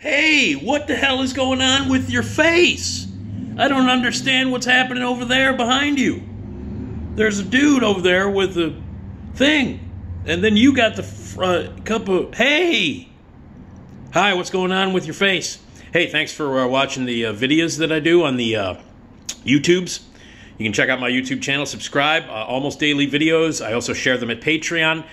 Hey, what the hell is going on with your face? I don't understand what's happening over there behind you. There's a dude over there with a thing. And then you got the cup of... Hey! Hi, what's going on with your face? Hey, thanks for watching the videos that I do on the YouTubes. You can check out my YouTube channel, subscribe, almost daily videos. I also share them at Patreon,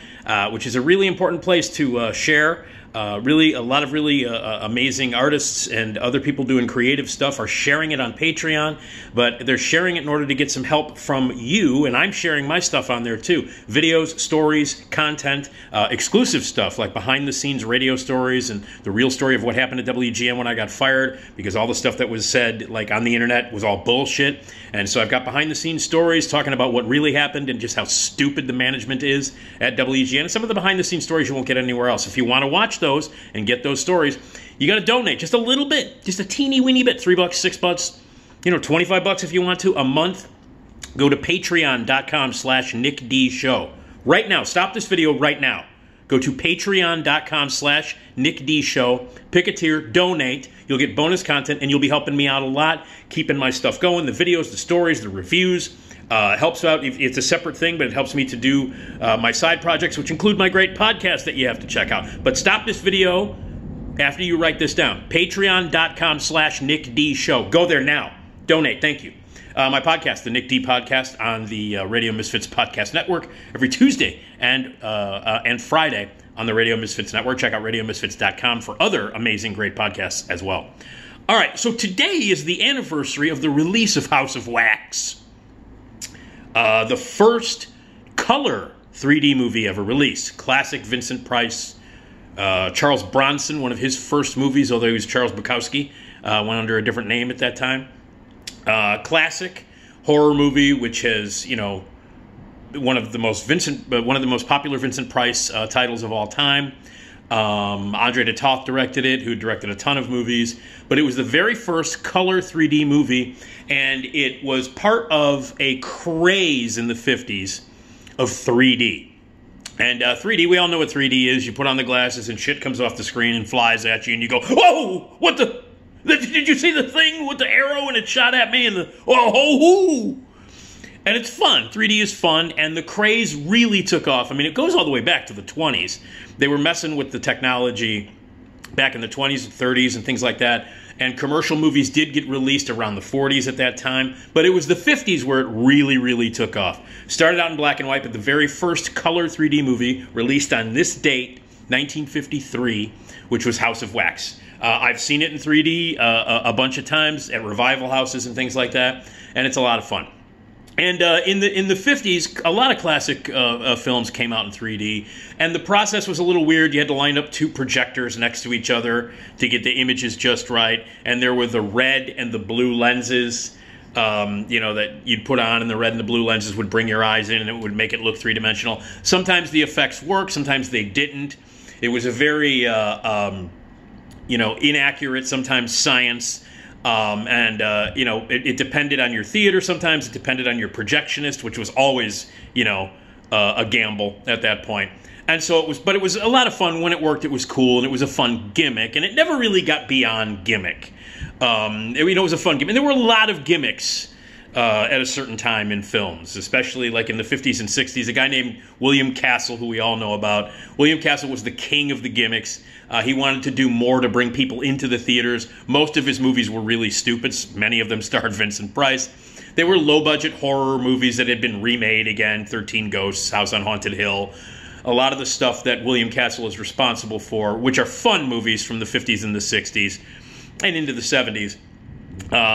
which is a really important place to share. Really, a lot of really amazing artists and other people doing creative stuff are sharing it on Patreon, but they're sharing it in order to get some help from you, and I'm sharing my stuff on there too. Videos, stories, content, exclusive stuff like behind-the-scenes radio stories and the real story of what happened at WGN when I got fired, because all the stuff that was said like on the internet was all bullshit. And so I've got behind-the-scenes stories talking about what really happened and just how stupid the management is at WGN. And some of the behind-the-scenes stories you won't get anywhere else. If you want to watch those and get those stories, you got to donate just a little bit, just a teeny weeny bit, $3, $6, $25 if you want to a month. Go to patreon.com/NickDShow right now. Stop this video right now. Go to patreon.com/NickDShow. Pick a tier, donate. You'll get bonus content, and you'll be helping me out a lot, keeping my stuff going, the videos, the stories, the reviews. Helps out. It's a separate thing, but it helps me to do my side projects, which include my great podcast that you have to check out. But stop this video after you write this down. Patreon.com/NickDShow. Go there now. Donate. Thank you. My podcast, the Nick D Podcast, on the Radio Misfits Podcast Network, every Tuesday and Friday on the Radio Misfits Network. Check out RadioMisfits.com for other amazing, great podcasts as well. All right, so today is the anniversary of the release of House of Wax. The first color 3D movie ever released. Classic Vincent Price. Charles Bronson, one of his first movies, although he was Charles Bukowski, went under a different name at that time. Classic horror movie, which has, one of the most popular Vincent Price titles of all time. Andre de Toth directed it, who directed a ton of movies, but it was the very first color 3D movie, and it was part of a craze in the 50s of 3D. And 3D, we all know what 3D is. You put on the glasses and shit comes off the screen and flies at you, and you go, whoa, what the, did you see the thing with the arrow and it shot at me, and the, oh, and it's fun. 3D is fun, and the craze really took off. I mean, it goes all the way back to the 20s. They were messing with the technology back in the 20s and 30s and things like that, and commercial movies did get released around the 40s at that time, but it was the 50s where it really, really took off. Started out in black and white, but the very first color 3D movie released on this date, 1953, which was House of Wax. I've seen it in 3D a bunch of times at revival houses and things like that, and it's a lot of fun. And in the 50s, a lot of classic films came out in 3D, and the process was a little weird. You had to line up two projectors next to each other to get the images just right, and there were the red and the blue lenses, that you'd put on, and the red and the blue lenses would bring your eyes in, and it would make it look three-dimensional. Sometimes the effects worked, sometimes they didn't. It was a very, inaccurate, sometimes science. It depended on your theater. Sometimes it depended on your projectionist, which was always, a gamble at that point. And so it was a lot of fun. When it worked, it was cool, and it was a fun gimmick, and it never really got beyond gimmick. It was a fun gimmick. And there were a lot of gimmicks at a certain time in films, especially like in the 50s and 60s. A guy named William Castle, who we all know about. William Castle was the king of the gimmicks. He wanted to do more to bring people into the theaters. Most of his movies were really stupid. Many of them starred Vincent Price. They were low-budget horror movies that had been remade again. 13 Ghosts, House on Haunted Hill. A lot of the stuff that William Castle is responsible for, which are fun movies from the 50s and the 60s and into the 70s.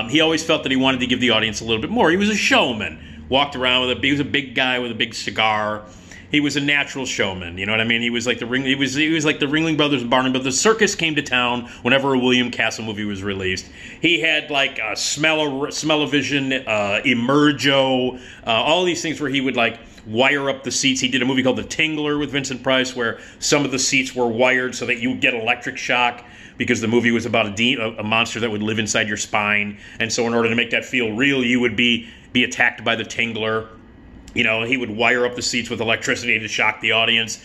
He always felt that he wanted to give the audience a little bit more. He was a showman. Walked around he was a big guy with a big cigar. He was a natural showman, you know what I mean? He was like the Ringling Brothers and Barnum, but the circus came to town whenever a William Castle movie was released. He had like a smell-o-vision, Emergo, all these things where he would like wire up the seats. He did a movie called The Tingler with Vincent Price, where some of the seats were wired so that you would get electric shock, because the movie was about a monster that would live inside your spine. And so in order to make that feel real, you would be attacked by the Tingler. He would wire up the seats with electricity to shock the audience.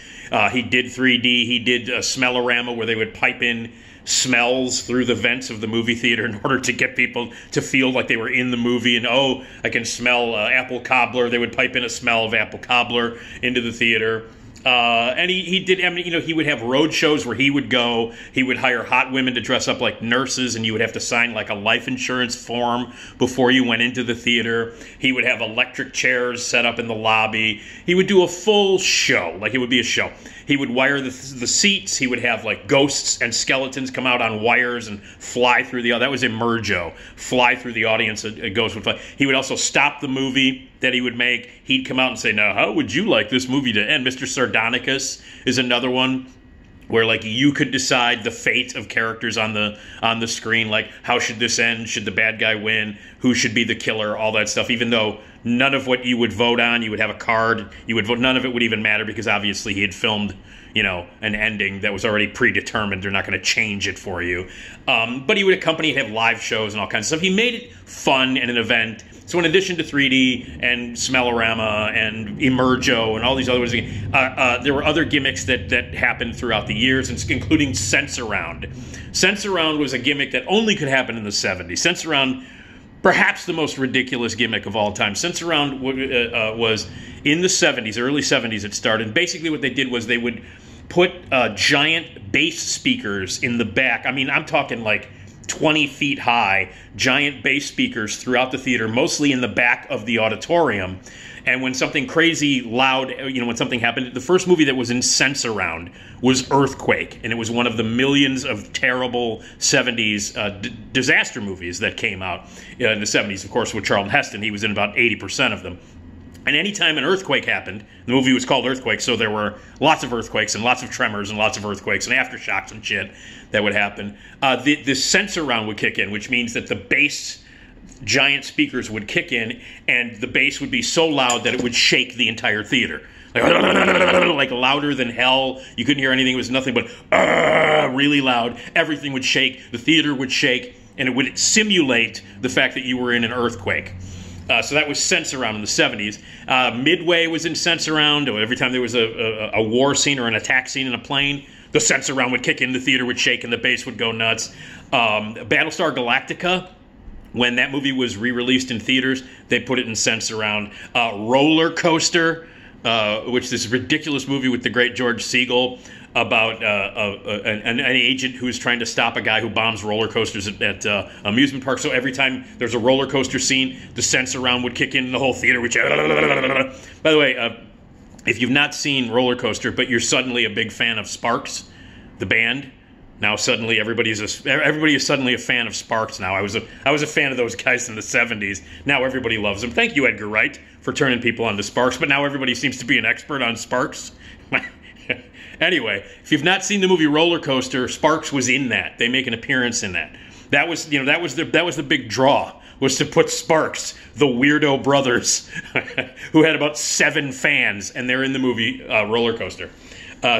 He did 3D. He did a smellorama where they would pipe in smells through the vents of the movie theater in order to get people to feel like they were in the movie. And, oh, I can smell apple cobbler. They would pipe in a smell of apple cobbler into the theater. And he did, I mean, he would have road shows where he would go. He would hire hot women to dress up like nurses, and you would have to sign like a life insurance form before you went into the theater. He would have electric chairs set up in the lobby. He would do a full show, like it would be a show. He would wire the seats. He would have like ghosts and skeletons come out on wires and fly through the, that was Emergo, fly through the audience, a ghost would fly. He would also stop the movie that he would make. He'd come out and say, now, how would you like this movie to end? Mr. Sardonicus is another one where like you could decide the fate of characters on the screen, like how should this end? Should the bad guy win? Who should be the killer? All that stuff, even though none of what you would vote on, you would have a card, you would vote, none of it would even matter because obviously he had filmed, an ending that was already predetermined. They're not going to change it for you. But he would accompany it, have live shows and all kinds of stuff. He made it fun and an event. So in addition to 3D and Smellorama and Emergo and all these other ones, there were other gimmicks that happened throughout the years, including Sensurround. Sensurround was a gimmick that only could happen in the 70s. Sensurround, perhaps the most ridiculous gimmick of all time. Sensurround was in the 70s, early 70s it started. Basically what they did was they would put giant bass speakers in the back. I mean, I'm talking like 20 feet high, giant bass speakers throughout the theater, mostly in the back of the auditorium. And when something crazy loud, when something happened, the first movie that was in Sensurround was Earthquake, and it was one of the millions of terrible 70s disaster movies that came out in the 70s, of course, with Charlton Heston. He was in about 80% of them. And anytime an earthquake happened, the movie was called Earthquake, so there were lots of earthquakes and lots of tremors and lots of earthquakes and aftershocks and shit that would happen. The Sensurround would kick in, which means that the bass giant speakers would kick in, and the bass would be so loud that it would shake the entire theater. Like louder than hell. You couldn't hear anything. It was nothing but really loud. Everything would shake. The theater would shake, and it would simulate the fact that you were in an earthquake. So that was Sensurround in the 70s. Midway was in Sensurround. Every time there was a war scene or an attack scene in a plane, the Sensurround would kick in, the theater would shake, and the bass would go nuts. Battlestar Galactica, when that movie was re-released in theaters, they put it in Sensurround. Roller Coaster, which is this ridiculous movie with the great George Segal about an agent who is trying to stop a guy who bombs roller coasters at amusement parks. So every time there's a roller coaster scene, the Sensurround would kick in, and the whole theater would shout. By the way, if you've not seen Roller Coaster, but you're suddenly a big fan of Sparks, the band, now suddenly everybody is suddenly a fan of Sparks now. I was a fan of those guys in the 70s. Now everybody loves them. Thank you, Edgar Wright, for turning people on to Sparks. But now everybody seems to be an expert on Sparks. Anyway, if you've not seen the movie Roller Coaster, Sparks was in that. They make an appearance in that. That was the big draw, was to put Sparks, the weirdo brothers, who had about 7 fans, and they're in the movie Roller Coaster.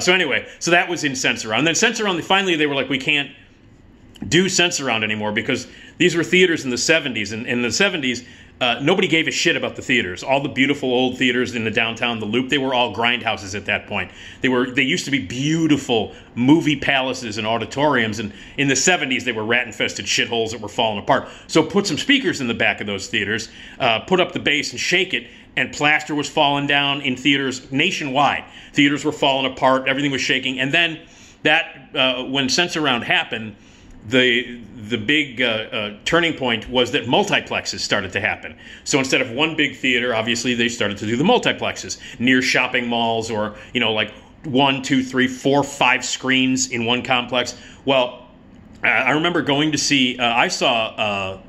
So anyway, so that was in Sensurround. And then Sensurround, finally they were like, we can't do Sensurround anymore because these were theaters in the 70s. And in the 70s, nobody gave a shit about the theaters. All the beautiful old theaters in the downtown, the Loop, they were all grindhouses at that point. They used to be beautiful movie palaces and auditoriums, and in the 70s they were rat-infested shitholes that were falling apart. So put some speakers in the back of those theaters, put up the bass and shake it, and plaster was falling down in theaters nationwide. Theaters were falling apart, everything was shaking, and then that when Sensurround happened, the big turning point was that multiplexes started to happen. So instead of one big theater, obviously they started to do the multiplexes near shopping malls, or like 1, 2, 3, 4, 5 screens in one complex. Well, I remember going to see. I saw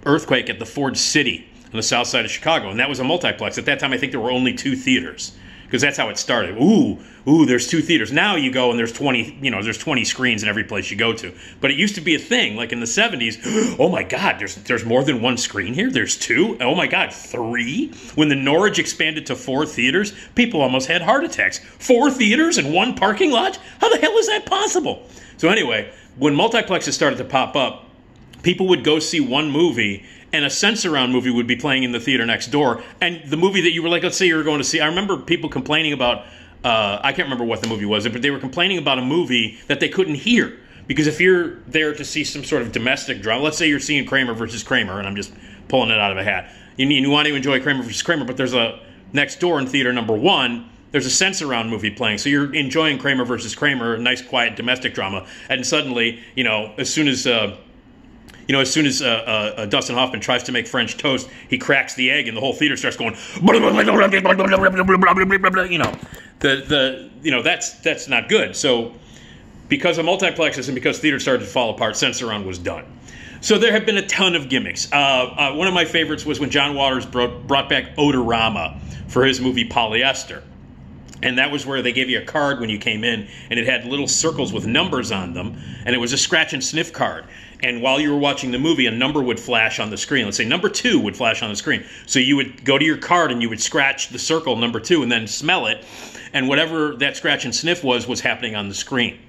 Earthquake at the Ford City on the south side of Chicago, and that was a multiplex. At that time, I think there were only 2 theaters, because that's how it started. Ooh, there's 2 theaters. Now you go and there's 20, there's 20 screens in every place you go to. But it used to be a thing, like in the 70s. Oh my God, there's more than 1 screen here? There's 2? Oh my God, 3? When the Norwich expanded to 4 theaters, people almost had heart attacks. 4 theaters in 1 parking lot? How the hell is that possible? So anyway, when multiplexes started to pop up, people would go see one movie, and a Sensurround movie would be playing in the theater next door. And the movie that you were like, let's say you were going to see, I remember people complaining about, I can't remember what the movie was, but they were complaining about a movie that they couldn't hear Because if you're there to see some sort of domestic drama, let's say you're seeing Kramer versus Kramer, and I'm just pulling it out of a hat. You want to enjoy Kramer versus Kramer, but there's a next door in theater number 1, there's a Sensurround movie playing. So you're enjoying Kramer versus Kramer, a nice, quiet domestic drama, and suddenly, as soon as Dustin Hoffman tries to make French toast, he cracks the egg, and the whole theater starts going. That's not good. So, because of multiplexes and because theater started to fall apart, Sensurround was done. So there have been a ton of gimmicks. One of my favorites was when John Waters brought back Odorama for his movie Polyester. And that was where they gave you a card when you came in, and it had little circles with numbers on them, and it was a scratch and sniff card. And while you were watching the movie, a number would flash on the screen. Let's say number 2 would flash on the screen. So you would go to your card and you would scratch the circle number 2 and then smell it, and whatever that scratch and sniff was happening on the screen.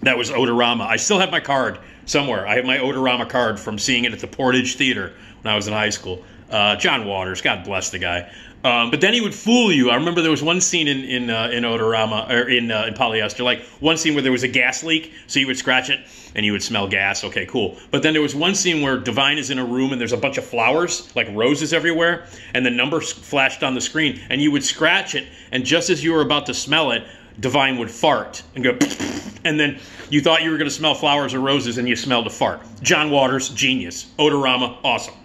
That was Odorama. I still have my card somewhere. I have my Odorama card from seeing it at the Portage Theater when I was in high school. John Waters, God bless the guy. But then he would fool you. I remember there was one scene in Odorama, or in Polyester, like one scene where there was a gas leak, so you would scratch it and you would smell gas. Okay, cool. But then there was one scene where Divine is in a room and there's a bunch of flowers, like roses everywhere, and the number flashed on the screen, and you would scratch it, and just as you were about to smell it, Divine would fart and go, and then you thought you were going to smell flowers or roses, and you smelled a fart. John Waters, genius. Odorama, awesome.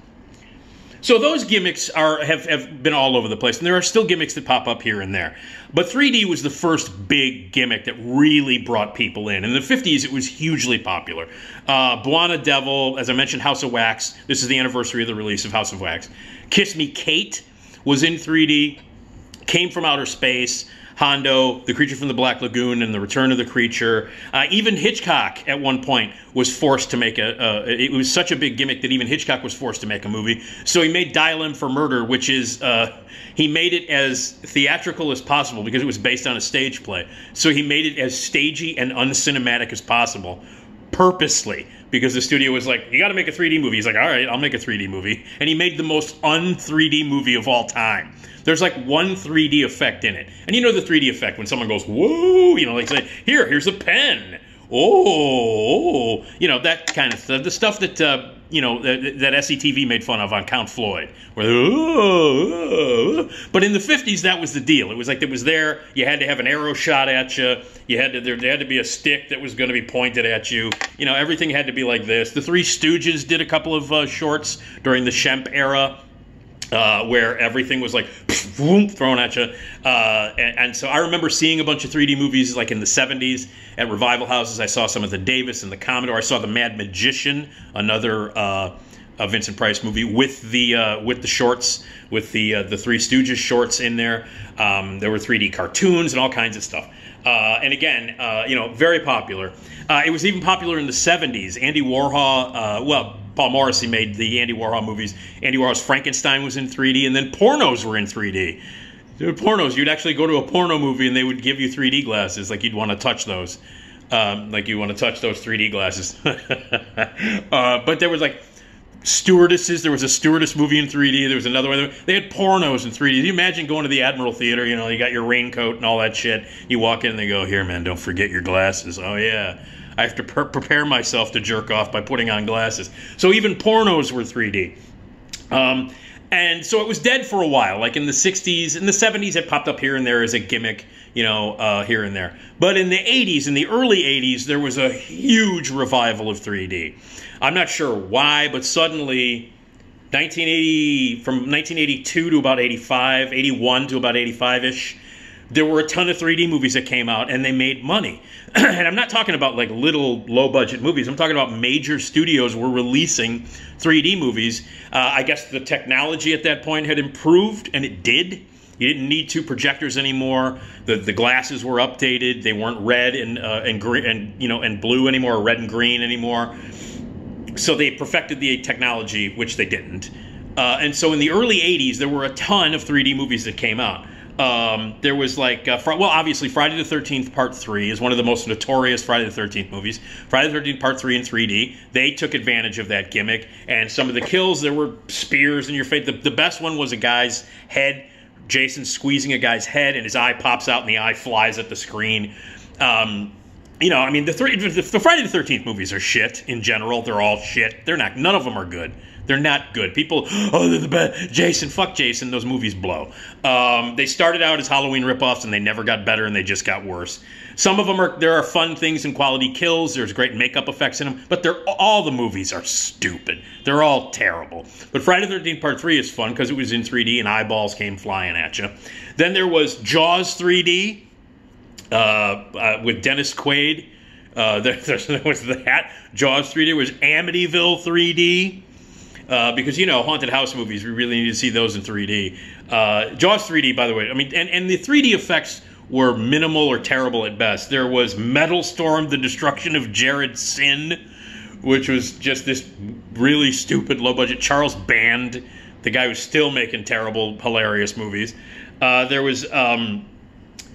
So those gimmicks have been all over the place, and there are still gimmicks that pop up here and there. But 3D was the first big gimmick that really brought people in. In the 50s, it was hugely popular. Buona Devil, as I mentioned, House of Wax. This is the anniversary of the release of House of Wax. Kiss Me Kate was in 3D, Came from Outer Space, Hondo, The Creature from the Black Lagoon, and The Return of the Creature. Even Hitchcock, at one point, was forced to make it was such a big gimmick that even Hitchcock was forced to make a movie. So he made Dial M for Murder, which is, he made it as theatrical as possible because it was based on a stage play. So he made it as stagey and uncinematic as possible, purposely, because the studio was like, you got to make a 3D movie. He's like, all right, I'll make a 3D movie. And he made the most un-3D movie of all time. There's like one 3D effect in it. And you know the 3D effect when someone goes, whoa, like say, here's a pen. Oh, that kind of stuff. The stuff that, that SCTV made fun of on Count Floyd. Where, but in the 50s, that was the deal. It was like it was there. You had to have an arrow shot at you. There had to be a stick that was going to be pointed at you. Everything had to be like this. The Three Stooges did a couple of shorts during the Shemp era. Where everything was like thrown at you. And so I remember seeing a bunch of 3D movies like in the 70s at revival houses. I saw some of the Davis and the Commodore. I saw The Mad Magician, another Vincent Price movie with the shorts, with the Three Stooges shorts in there. There were 3D cartoons and all kinds of stuff. And again, very popular. It was even popular in the 70s. Andy Warhol, Paul Morrissey made the Andy Warhol movies. Andy Warhol's Frankenstein was in 3D, and then pornos were in 3D. Pornos, you'd actually go to a porno movie and they would give you 3D glasses, like you'd want to touch those. Like you want to touch those 3D glasses. But there was like stewardesses. There was a stewardess movie in 3D. There was another one. They had pornos in 3D. Can you imagine going to the Admiral Theater? You got your raincoat and all that shit. You walk in and they go, here, man, don't forget your glasses. Oh, yeah. I have to prepare myself to jerk off by putting on glasses. So even pornos were 3D. And so it was dead for a while. Like in the 60s, in the 70s, it popped up here and there as a gimmick, here and there. But in the 80s, in the early 80s, there was a huge revival of 3D. I'm not sure why, but suddenly, from 1982 to about 85, 81 to about 85-ish, there were a ton of 3D movies that came out, and they made money. And I'm not talking about like little low-budget movies. I'm talking about major studios were releasing 3D movies. I guess the technology at that point had improved, and it did. You didn't need two projectors anymore. The glasses were updated. They weren't red and green and blue anymore, or red and green anymore. So they perfected the technology, which they didn't. And so in the early 80s, there were a ton of 3D movies that came out. There was like, obviously Friday the 13th Part 3 is one of the most notorious Friday the 13th movies. Friday the 13th Part 3 in 3D. They took advantage of that gimmick. And some of the kills, there were spears in your face. The best one was a guy's head. Jason squeezing a guy's head and his eye pops out and the eye flies at the screen. you know, I mean, the Friday the 13th movies are shit in general. They're all shit. They're not. None of them are good. They're not good. People, oh, they're the best. Jason, fuck Jason. Those movies blow. They started out as Halloween ripoffs, and they never got better, and they just got worse. Some of them there are fun things and quality kills. There's great makeup effects in them, but all the movies are stupid. They're all terrible. But Friday the 13th Part 3 is fun because it was in 3D and eyeballs came flying at you. Then there was Jaws 3D with Dennis Quaid. There was that. Jaws 3D. There was Amityville 3D. Because, you know, haunted house movies, we really need to see those in 3D. Jaws 3D, by the way, I mean, and the 3D effects were minimal or terrible at best. There was Metal Storm, The Destruction of Jared Sin, which was just this really stupid, low-budget Charles Band, the guy who's still making terrible, hilarious movies. There was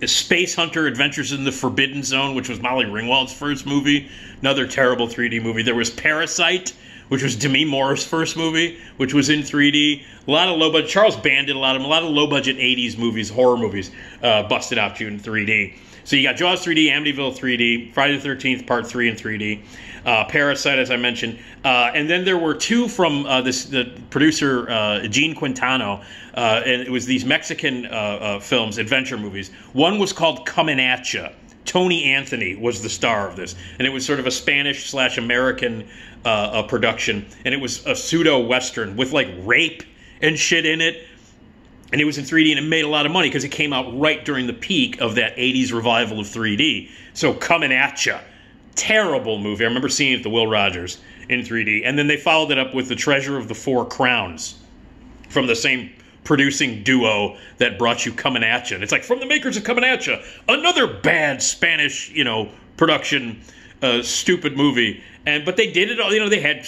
Space Hunter Adventures in the Forbidden Zone, which was Molly Ringwald's first movie, another terrible 3D movie. There was Parasite, which was Demi Moore's first movie, which was in 3D. A lot of low-budget, Charles Band did a lot of low-budget 80s movies, horror movies, busted out to you in 3D. So you got Jaws 3D, Amityville 3D, Friday the 13th Part 3 in 3D, Parasite, as I mentioned. And then there were two from the producer, Gene Quintano, and it was these Mexican films, adventure movies. One was called Comin' At Ya. Tony Anthony was the star of this, and it was sort of a Spanish/American production, and it was a pseudo-Western with, like, rape and shit in it, and it was in 3D, and it made a lot of money because it came out right during the peak of that 80s revival of 3D. So, Comin' At Ya. Terrible movie. I remember seeing it at the Will Rogers in 3D, and then they followed it up with The Treasure of the Four Crowns from the same producing duo that brought you Comin' At Ya. And it's like, from the makers of Comin' At Ya, another bad Spanish, you know, production, stupid movie. But they did it all, you know, they had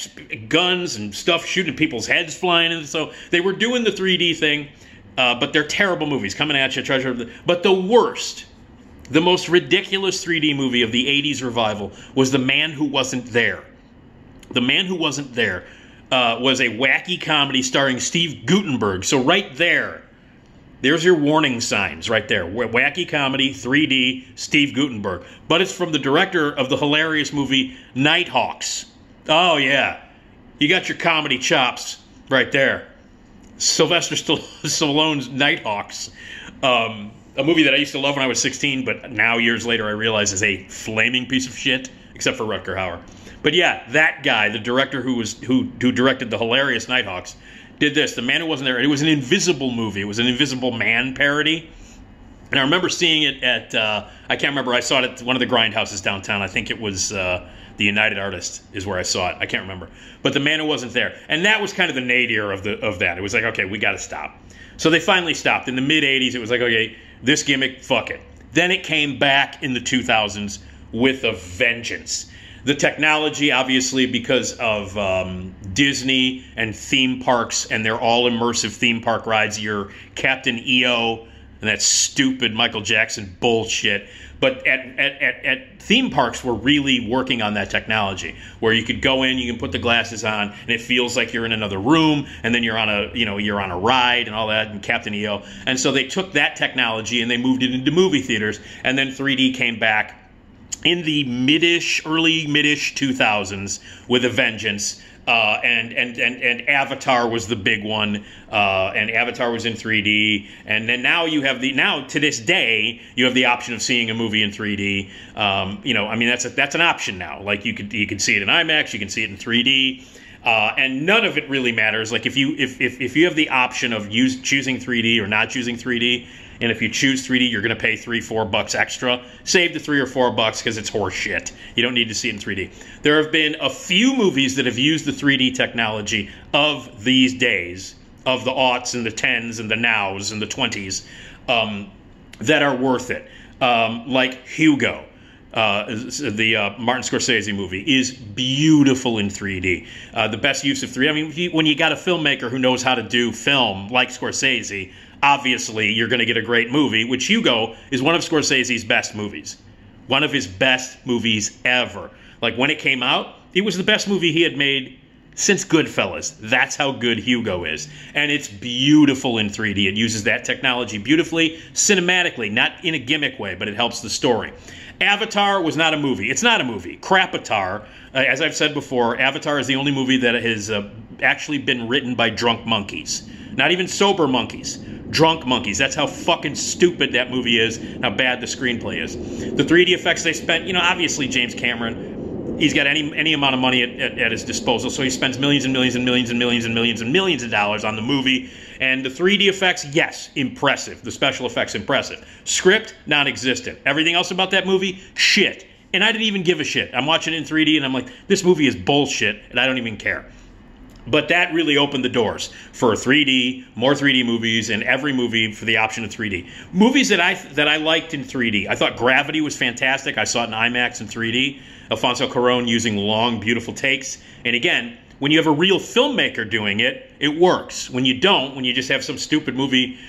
guns and stuff shooting people's heads flying, and so they were doing the 3D thing, but they're terrible movies. Comin' At Ya, Treasure of the... But the worst, the most ridiculous 3D movie of the 80s revival was The Man Who Wasn't There. The Man Who Wasn't There was a wacky comedy starring Steve Guttenberg. So right there's your warning signs right there. Wacky comedy, 3D, Steve Guttenberg. But it's from the director of the hilarious movie Nighthawks. Oh, yeah. You got your comedy chops right there. Sylvester Stallone's Nighthawks. A movie that I used to love when I was 16, but now, years later, I realize is a flaming piece of shit, except for Rutger Hauer. But yeah, that guy, the director who directed the hilarious Nighthawks, did this. The Man Who Wasn't There. It was an Invisible movie. It was an Invisible Man parody. And I remember seeing it at, I can't remember, I saw it at one of the grindhouses downtown. I think it was the United Artists is where I saw it. I can't remember. But The Man Who Wasn't There. And that was kind of the nadir of that. It was like, okay, we got to stop. So they finally stopped. In the mid-'80s, it was like, okay, this gimmick, fuck it. Then it came back in the 2000s with a vengeance. The technology, obviously, because of Disney and theme parks, and they're all immersive theme park rides. Your Captain EO and that stupid Michael Jackson bullshit. But at theme parks, we're really working on that technology, where you could go in, you can put the glasses on, and it feels like you're in another room, and then you're on a ride and all that, and Captain EO. And so they took that technology and they moved it into movie theaters, and then 3D came back in the early mid-ish 2000s with a vengeance, and Avatar was the big one, and Avatar was in 3D, and then now to this day you have the option of seeing a movie in 3D. I mean that's an option now. Like you could see it in IMAX, you can see it in 3D. And none of it really matters. Like if you have the option of choosing 3D or not choosing 3D, and if you choose 3D, you're going to pay $3-4 extra. Save the $3 or $4 because it's horse shit. You don't need to see it in 3D. There have been a few movies that have used the 3D technology of these days, of the aughts and the tens and the nows and the 20s, that are worth it. Like Hugo. The Martin Scorsese movie is beautiful in 3D. The best use of 3D. I mean, when you got a filmmaker who knows how to do film like Scorsese, obviously you're going to get a great movie, which Hugo is one of Scorsese's best movies. One of his best movies ever. Like when it came out, it was the best movie he had made since Goodfellas. That's how good Hugo is. And it's beautiful in 3D. It uses that technology beautifully, cinematically, not in a gimmick way, but it helps the story. Avatar was not a movie. It's not a movie. Crapatar, as I've said before, Avatar is the only movie that has actually been written by drunk monkeys. Not even sober monkeys. Drunk monkeys. That's how fucking stupid that movie is, how bad the screenplay is. The 3D effects they spent, obviously James Cameron, he's got any amount of money at his disposal, so he spends millions and millions and millions and millions and millions and millions of dollars on the movie. And the 3D effects, yes, impressive. The special effects, impressive. Script, non-existent. Everything else about that movie, shit. And I didn't even give a shit. I'm watching it in 3D and I'm like, this movie is bullshit, and I don't even care. But that really opened the doors for 3D, more 3D movies, and every movie for the option of 3D. Movies that I liked in 3D. I thought Gravity was fantastic. I saw it in IMAX in 3D. Alfonso Cuarón using long, beautiful takes. And again, when you have a real filmmaker doing it, it works. When you don't, when you just have some stupid movie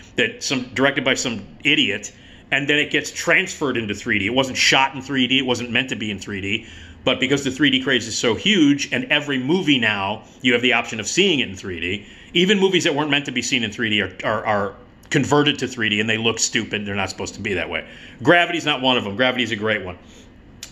directed by some idiot, and then it gets transferred into 3D. It wasn't shot in 3D. It wasn't meant to be in 3D. But because the 3D craze is so huge, and every movie now, you have the option of seeing it in 3D, even movies that weren't meant to be seen in 3D are converted to 3D, and they look stupid. They're not supposed to be that way. Gravity's not one of them. Gravity's a great one.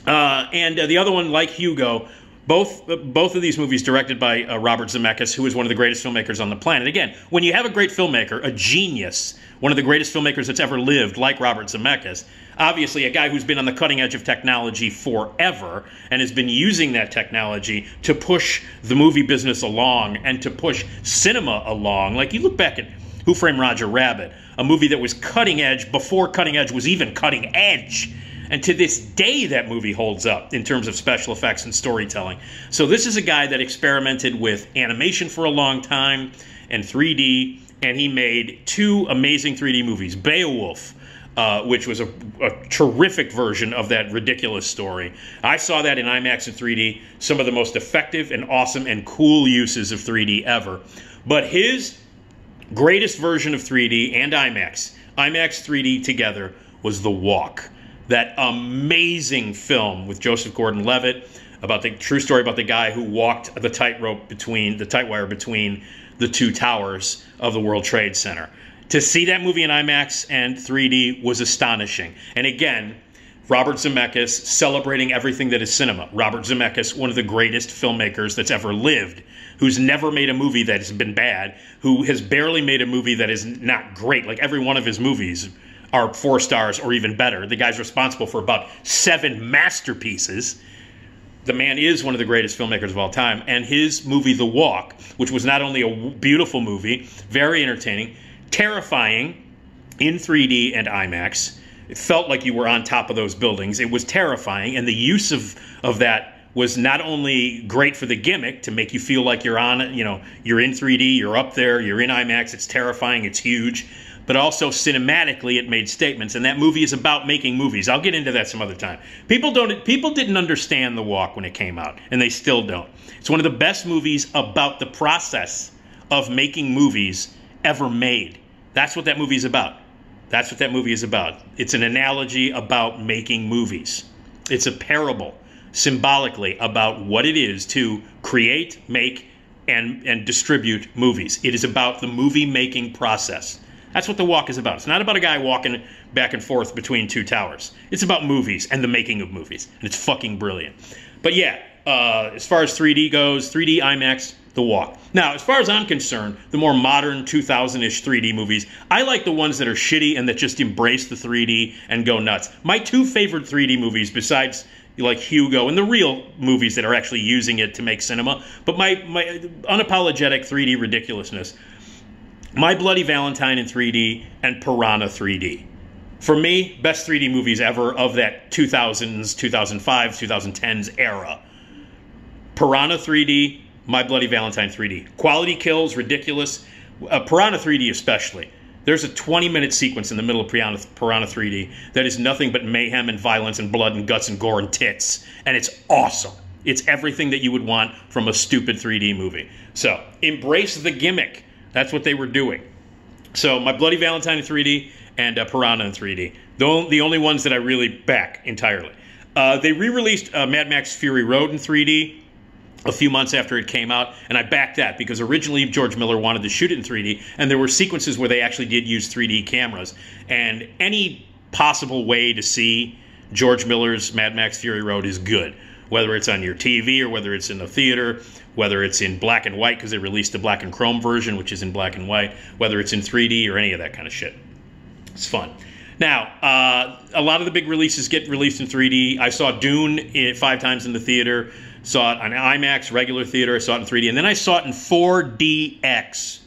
And the other one, like Hugo, both of these movies directed by Robert Zemeckis, who is one of the greatest filmmakers on the planet. Again, when you have a great filmmaker, a genius, one of the greatest filmmakers that's ever lived, like Robert Zemeckis, obviously a guy who's been on the cutting edge of technology forever and has been using that technology to push the movie business along and to push cinema along. Like, you look back at Who Framed Roger Rabbit, a movie that was cutting edge before cutting edge was even cutting edge. And to this day, that movie holds up in terms of special effects and storytelling. So this is a guy that experimented with animation for a long time and 3D, and he made two amazing 3D movies. Beowulf, which was a terrific version of that ridiculous story. I saw that in IMAX and 3D, some of the most effective and awesome and cool uses of 3D ever. But his greatest version of 3D and IMAX 3D together, was The Walk. That amazing film with Joseph Gordon-Levitt about the true story about the guy who walked the tightrope between the tight wire between the two towers of the World Trade Center. To see that movie in IMAX and 3D was astonishing. And again, Robert Zemeckis celebrating everything that is cinema. Robert Zemeckis, one of the greatest filmmakers that's ever lived, who's never made a movie that has been bad, who has barely made a movie that is not great. Like, every one of his movies are 4 stars or even better. The guy's responsible for about 7 masterpieces. The man is one of the greatest filmmakers of all time. And his movie, The Walk, which was not only a beautiful movie, very entertaining, terrifying in 3D and IMAX. It felt like you were on top of those buildings. It was terrifying. And the use of that was not only great for the gimmick to make you feel like you're on, you're in 3D, you're up there, you're in IMAX, it's terrifying, it's huge. But also cinematically, it made statements, and that movie is about making movies. I'll get into that some other time. People didn't understand The Walk when it came out, and they still don't. It's one of the best movies about the process of making movies ever made. That's what that movie is about. That's what that movie is about. It's an analogy about making movies. It's a parable, symbolically, about what it is to create, make, and distribute movies. It is about the movie-making process. That's what The Walk is about. It's not about a guy walking back and forth between 2 towers. It's about movies and the making of movies. And it's fucking brilliant. But yeah, as far as 3D goes, 3D, IMAX, The Walk. Now, as far as I'm concerned, the more modern 2000-ish 3D movies, I like the ones that are shitty and that just embrace the 3D and go nuts. My 2 favorite 3D movies, besides like Hugo and the real movies that are actually using it to make cinema, but my unapologetic 3D ridiculousness, My Bloody Valentine in 3D and Piranha 3D. For me, best 3D movies ever of that 2000s, 2005, 2010s era. Piranha 3D, My Bloody Valentine 3D. Quality kills, ridiculous. Piranha 3D especially. There's a 20-minute sequence in the middle of Piranha 3D that is nothing but mayhem and violence and blood and guts and gore and tits. And it's awesome. It's everything that you would want from a stupid 3D movie. So, embrace the gimmick. That's what they were doing. So, My Bloody Valentine in 3D and Piranha in 3D. The only ones that I really back entirely. They re-released Mad Max Fury Road in 3D a few months after it came out, and I backed that because originally George Miller wanted to shoot it in 3D, and there were sequences where they actually did use 3D cameras. And any possible way to see George Miller's Mad Max Fury Road is good. Whether it's on your TV or whether it's in the theater, whether it's in black and white because they released a black and chrome version, which is in black and white, whether it's in 3D or any of that kind of shit. It's fun. Now, a lot of the big releases get released in 3D. I saw Dune 5 times in the theater, saw it on IMAX, regular theater, I saw it in 3D, and then I saw it in 4DX.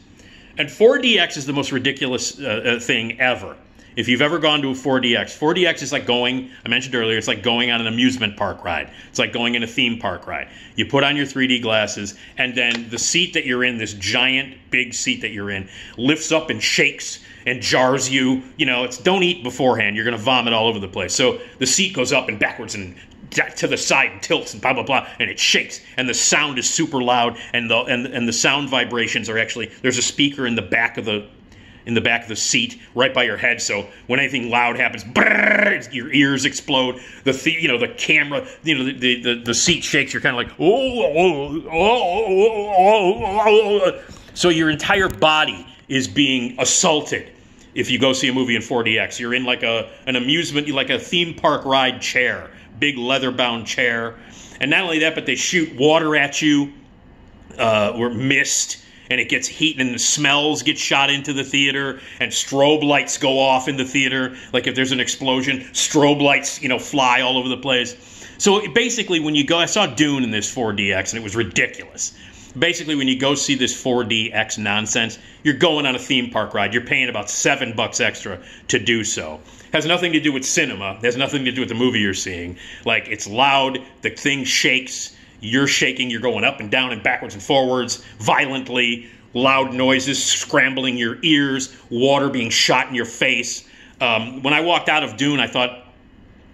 And 4DX is the most ridiculous thing ever. If you've ever gone to a 4DX, 4DX is like going, I mentioned earlier, it's like going on an amusement park ride. It's like going in a theme park ride. You put on your 3D glasses, and then the seat that you're in, this giant, big seat that you're in, lifts up and shakes and jars you. You know, it's don't eat beforehand. You're going to vomit all over the place. So the seat goes up and backwards and to the side and tilts and blah, blah, blah, and it shakes. And the sound is super loud, and the sound vibrations are actually, there's a speaker in the back of the seat right by your head, so when anything loud happens, brrr, your ears explode. The camera, the seat shakes. You're kind of like, oh. So your entire body is being assaulted if you go see a movie in 4DX. You're in like an amusement, like a theme park ride chair, big leather-bound chair. And not only that, but they shoot water at you, or mist, and it gets heat, and the smells get shot into the theater, and strobe lights go off in the theater. Like if there's an explosion, strobe lights, fly all over the place. So basically, when you go, I saw Dune in this 4DX, and it was ridiculous. Basically, when you go see this 4DX nonsense, you're going on a theme park ride. You're paying about $7 extra to do so. Has nothing to do with cinema. Has nothing to do with the movie you're seeing. Like, it's loud. The thing shakes. You're shaking, you're going up and down and backwards and forwards violently, loud noises scrambling your ears, water being shot in your face. When I walked out of Dune, I thought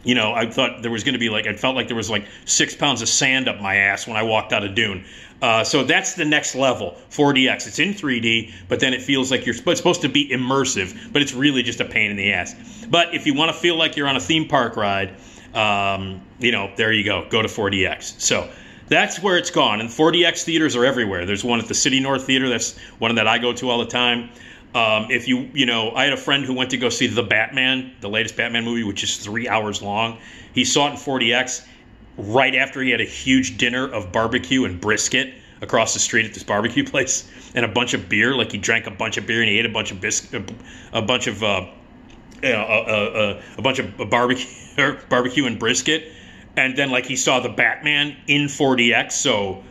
there was going to be I felt like there was 6 pounds of sand up my ass when I walked out of Dune. So that's the next level, 4DX. It's in 3D, but then it feels like it's supposed to be immersive, but it's really just a pain in the ass. But if you want to feel like you're on a theme park ride, there you go. Go to 4DX. So that's where it's gone. And 4DX theaters are everywhere. There's one at the City North Theater. That's one that I go to all the time. I had a friend who went to go see The Batman, the latest Batman movie, which is 3 hours long. He saw it in 4DX right after he had a huge dinner of barbecue and brisket across the street at this barbecue place, and a bunch of beer. Like, he drank a bunch of beer and he ate a bunch of barbecue and brisket. And then, he saw The Batman in 4DX, so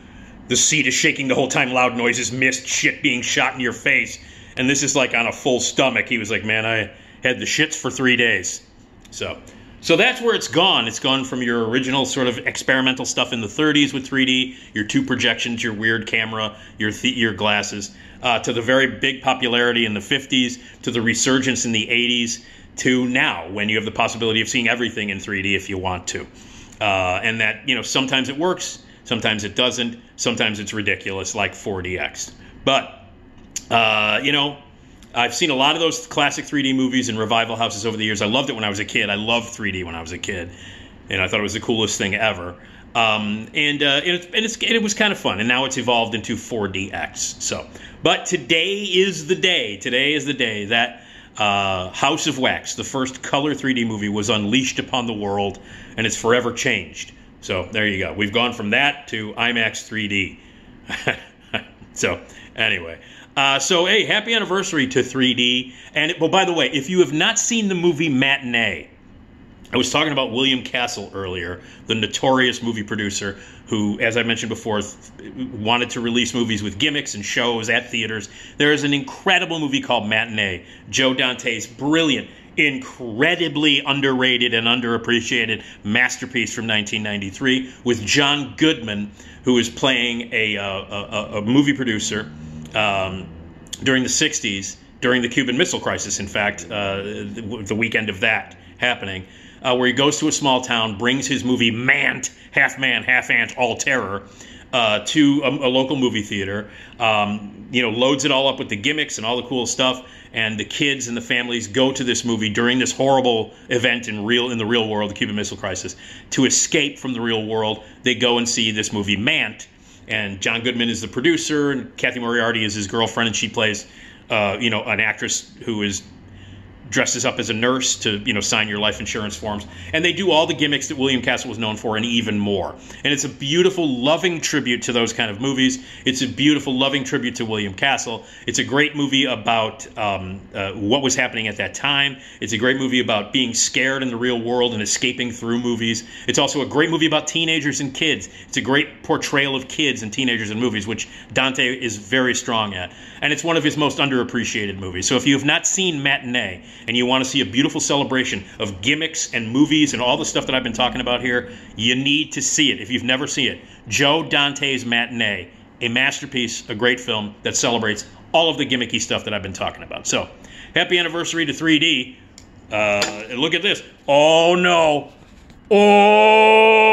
the seat is shaking the whole time, loud noises, mist, shit being shot in your face. And this is, on a full stomach. He was like, man, I had the shits for 3 days. So that's where it's gone. It's gone from your original sort of experimental stuff in the 30s with 3D, your 2 projections, your weird camera, your glasses, to the very big popularity in the 50s, to the resurgence in the 80s, to now, when you have the possibility of seeing everything in 3D if you want to. And that, sometimes it works, sometimes it doesn't, sometimes it's ridiculous, like 4DX. But, I've seen a lot of those classic 3D movies in revival houses over the years. I loved it when I was a kid. I loved 3D when I was a kid, and I thought it was the coolest thing ever. It was kind of fun, and now it's evolved into 4DX. But today is the day. Today is the day that House of Wax, the first color 3D movie, was unleashed upon the world, and it's forever changed. So there you go. We've gone from that to IMAX 3D. So anyway, hey, happy anniversary to 3D. And by the way, if you have not seen the movie Matinee, I was talking about William Castle earlier, the notorious movie producer who, as I mentioned before, wanted to release movies with gimmicks and shows at theaters. There is an incredible movie called Matinee, Joe Dante's brilliant, incredibly underrated and underappreciated masterpiece from 1993, with John Goodman, who is playing a movie producer during the 60s, during the Cuban Missile Crisis, in fact, the weekend of that happening, where he goes to a small town, brings his movie Mant, half man, half ant, all terror, to a local movie theater, loads it all up with the gimmicks and all the cool stuff, and the kids and the families go to this movie during this horrible event in the real world, the Cuban Missile Crisis. To escape from the real world, they go and see this movie Mant, and John Goodman is the producer, and Kathy Moriarty is his girlfriend, and she plays, an actress who is dresses up as a nurse to, sign your life insurance forms. And they do all the gimmicks that William Castle was known for and even more. And it's a beautiful, loving tribute to those kind of movies. It's a beautiful, loving tribute to William Castle. It's a great movie about what was happening at that time. It's a great movie about being scared in the real world and escaping through movies. It's also a great movie about teenagers and kids. It's a great portrayal of kids and teenagers in movies, which Dante is very strong at. And it's one of his most underappreciated movies. So if you have not seen Matinee, and you want to see a beautiful celebration of gimmicks and movies and all the stuff that I've been talking about here, you need to see it if you've never seen it. Joe Dante's Matinee, a masterpiece, a great film that celebrates all of the gimmicky stuff that I've been talking about. So, happy anniversary to 3D. Look at this. Oh, no. Oh!